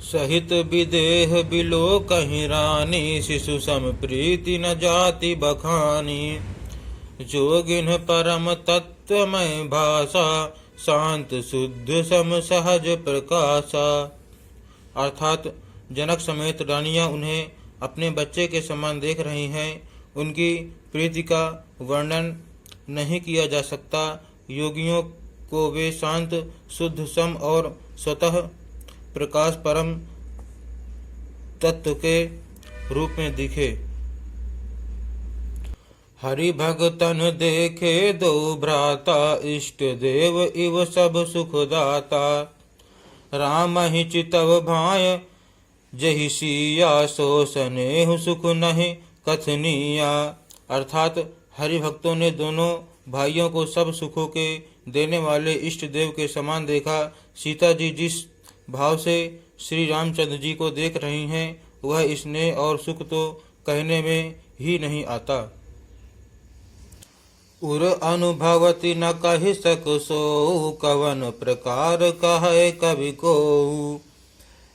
सहित विदेह बिलो कहीं रानी, शिशु सम प्रीति न जाति बखानी। जोगिन परम तत्वमय भाषा, शांत शुद्ध सम सहज प्रकाशा। अर्थात जनक समेत रानियां उन्हें अपने बच्चे के समान देख रही हैं। उनकी प्रीति का वर्णन नहीं किया जा सकता। योगियों को वे शांत शुद्ध सम और स्वतः प्रकाश परम तत्व के रूप में दिखे। हरि भगतन देखे दो भ्राता, इष्ट देव इव सब सुखदाता। राम ही चितव भाय जहि सिया, सो स्नेह सुख नहीं कथनिया। अर्थात हरि भक्तों ने दोनों भाइयों को सब सुखों के देने वाले इष्ट देव के समान देखा। सीता जी जिस भाव से श्री रामचंद्र जी को देख रही हैं, वह स्नेह और सुख तो कहने में ही नहीं आता। उर अनुभवति न कहि सक सो, कवन प्रकार कहे कवि को।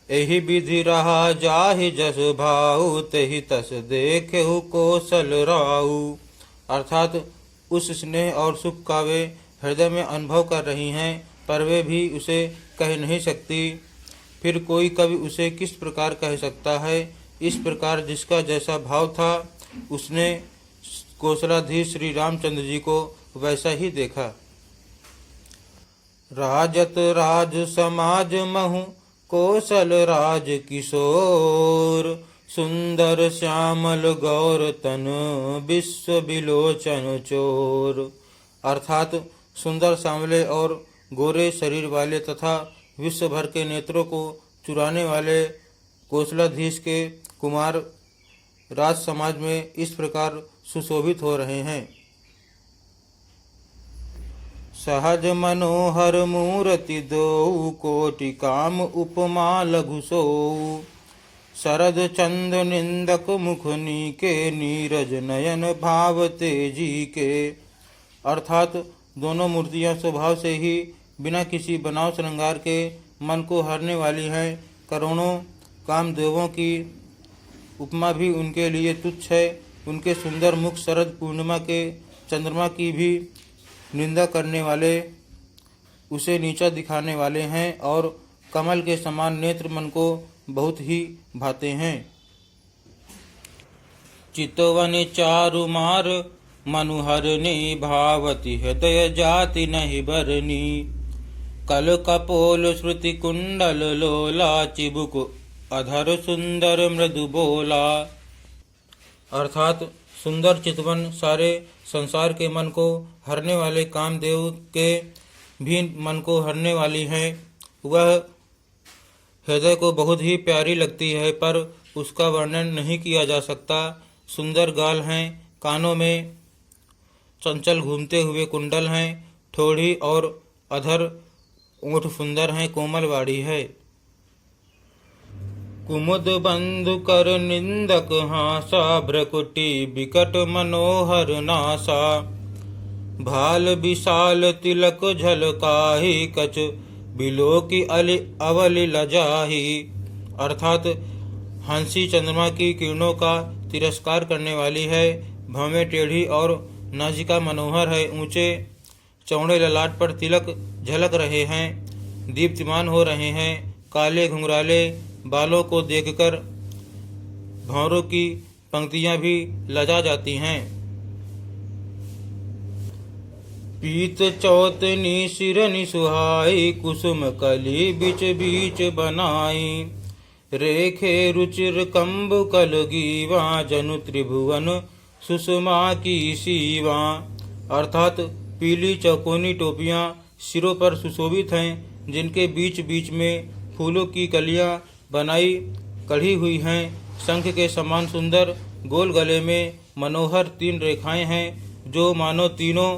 एहि विधि रहा जाहि जस भाऊ, तेहि तस देखेहु कौशल राऊ। अर्थात उस स्नेह और सुख का वे हृदय में अनुभव कर रही हैं, पर वे भी उसे कह नहीं सकती। फिर कोई कवि उसे किस प्रकार कह सकता है। इस प्रकार जिसका जैसा भाव था, उसने कौशलाधीश श्री रामचंद्र जी को वैसा ही देखा। राजत राज समाज महु, कौशल राज किशोर। सुंदर श्यामल गौर तन, विश्व बिलोचन चोर। अर्थात सुंदर सांवले और गोरे शरीर वाले तथा विश्व भर के नेत्रों को चुराने वाले कौशलाधीश के कुमार राज समाज में इस प्रकार सुशोभित हो रहे हैं। सहज मनोहर मूर्ति दो, कोटि काम उपमा लघु सोऊ। शरद चंद निंदक मुखनी के, नीरज नयन भाव तेजी के। अर्थात दोनों मूर्तियां स्वभाव से ही बिना किसी बनाव श्रृंगार के मन को हरने वाली हैं। करोड़ों कामदेवों की उपमा भी उनके लिए तुच्छ है। उनके सुंदर मुख शरद पूर्णिमा के चंद्रमा की भी निंदा करने वाले, उसे नीचा दिखाने वाले हैं, और कमल के समान नेत्र मन को बहुत ही भाते हैं। चितवन चारु मार, मनुहरनी भावती हृदय जाति नहीं बरनी। कल कपोल श्रुति कुंडल लोला, चिबुक अधर सुंदर मृदु बोला। अर्थात सुंदर चितवन सारे संसार के मन को हरने वाले कामदेव के भी मन को हरने वाली हैं। वह हृदय को बहुत ही प्यारी लगती है, पर उसका वर्णन नहीं किया जा सकता। सुंदर गाल हैं, कानों में चंचल घूमते हुए कुंडल हैं, ठोड़ी और अधर ओठ सुंदर हैं, कोमल वाड़ी है। कुमुद बंधु कर निंदक हासा, भ्रकुटी विकट मनोहर नासा। भाल विशाल तिलक झलकाही, कच बिलो की अली अवली लजाही। अर्थात हंसी चंद्रमा की किरणों का तिरस्कार करने वाली है। भवें टेढ़ी और नासिका मनोहर है। ऊंचे चौड़े ललाट पर तिलक झलक रहे हैं, दीप्तिमान हो रहे हैं। काले घुंघराले बालों को देखकर भंवरों की पंक्तियां भी लजा जाती हैं। पीत चौतनी सिरनि सुहाई, कुसुम कली बीच बीच बनाई। रेखे रुचिर कंब कल गीवा, जनु त्रिभुवन सुषमा की सीवा। अर्थात पीली चौकोनी टोपियां सिरों पर सुशोभित हैं, जिनके बीच बीच में फूलों की कलियां बनाई कढ़ी हुई हैं। शंख के समान सुंदर गोल गले में मनोहर 3 रेखाएं हैं, जो मानो तीनों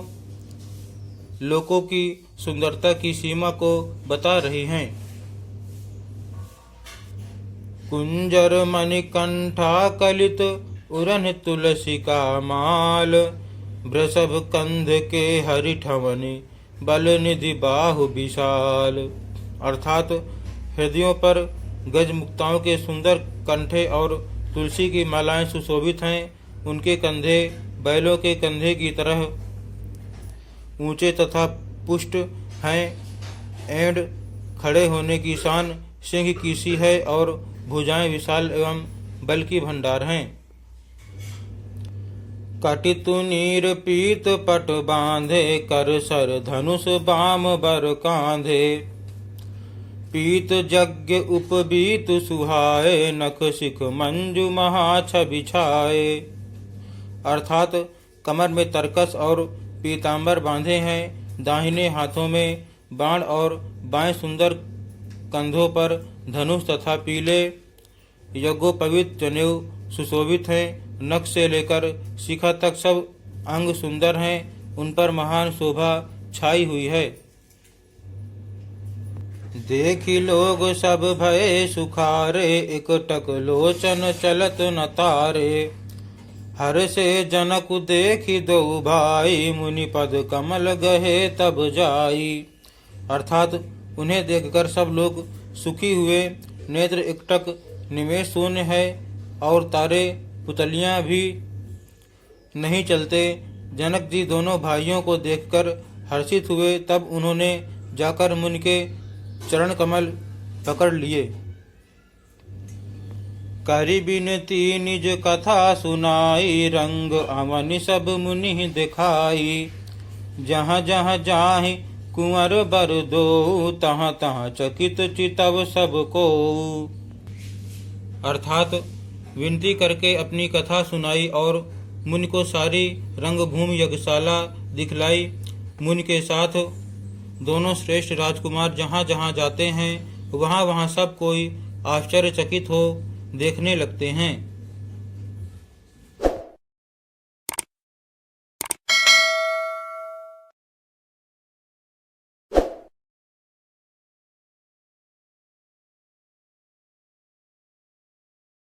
लोकों की सुंदरता की सीमा को बता रही हैं। कुंजर मणिकंठा कलित, उरन तुलसी का माल। वृषभ कंध के हरिठवनि, बल निधि बाहु विशाल। अर्थात हृदयों पर गज मुक्ताओं के सुंदर कंठे और तुलसी की मालाएं सुशोभित हैं। उनके कंधे बैलों के कंधे की तरह ऊंचे तथा पुष्ट हैं। एंड खड़े होने की शान सिंह की सी है और भुजाएं विशाल एवं बल की भंडार हैं। कटितु नीर पीत पट बांधे, कर सर धनुष बाम बर कांधे। पीत यज्ञ उपबीत सुहाए, नख सिख मंजु महा छवि छाए। अर्थात कमर में तरकस और पीतांबर बांधे हैं, दाहिने हाथों में बाण और बाएं सुंदर कंधों पर धनुष तथा पीले यज्ञोपवीत जनेऊ सुशोभित हैं। नख से लेकर शिखा तक सब अंग सुंदर हैं, उन पर महान शोभा छाई हुई है। देखी लोग सब भये सुखारे, एकटक लोचन चलत न तारे। हर से जनक देखी दो भाई, मुनि पद कमल गहे तब जाई। अर्थात उन्हें देखकर सब लोग सुखी हुए, नेत्र एकटक निमेष शून्य है और तारे पुतलियां भी नहीं चलते। जनक जी दोनों भाइयों को देखकर हर्षित हुए, तब उन्होंने जाकर मुनि के चरण कमल पकड़ लिए। करी बिनती निज कथा सुनाई, रंग अवनि सब मुनि दिखाई। जहाँ जहाँ जाहि कुंवर बर दो, तहाँ तहाँ चकित चितव सबको। अर्थात विनती करके अपनी कथा सुनाई और मुनि को सारी रंगभूमि यज्ञशाला दिखलाई। मुनि के साथ दोनों श्रेष्ठ राजकुमार जहाँ जहाँ जाते हैं, वहाँ वहाँ सब कोई आश्चर्यचकित हो देखने लगते हैं।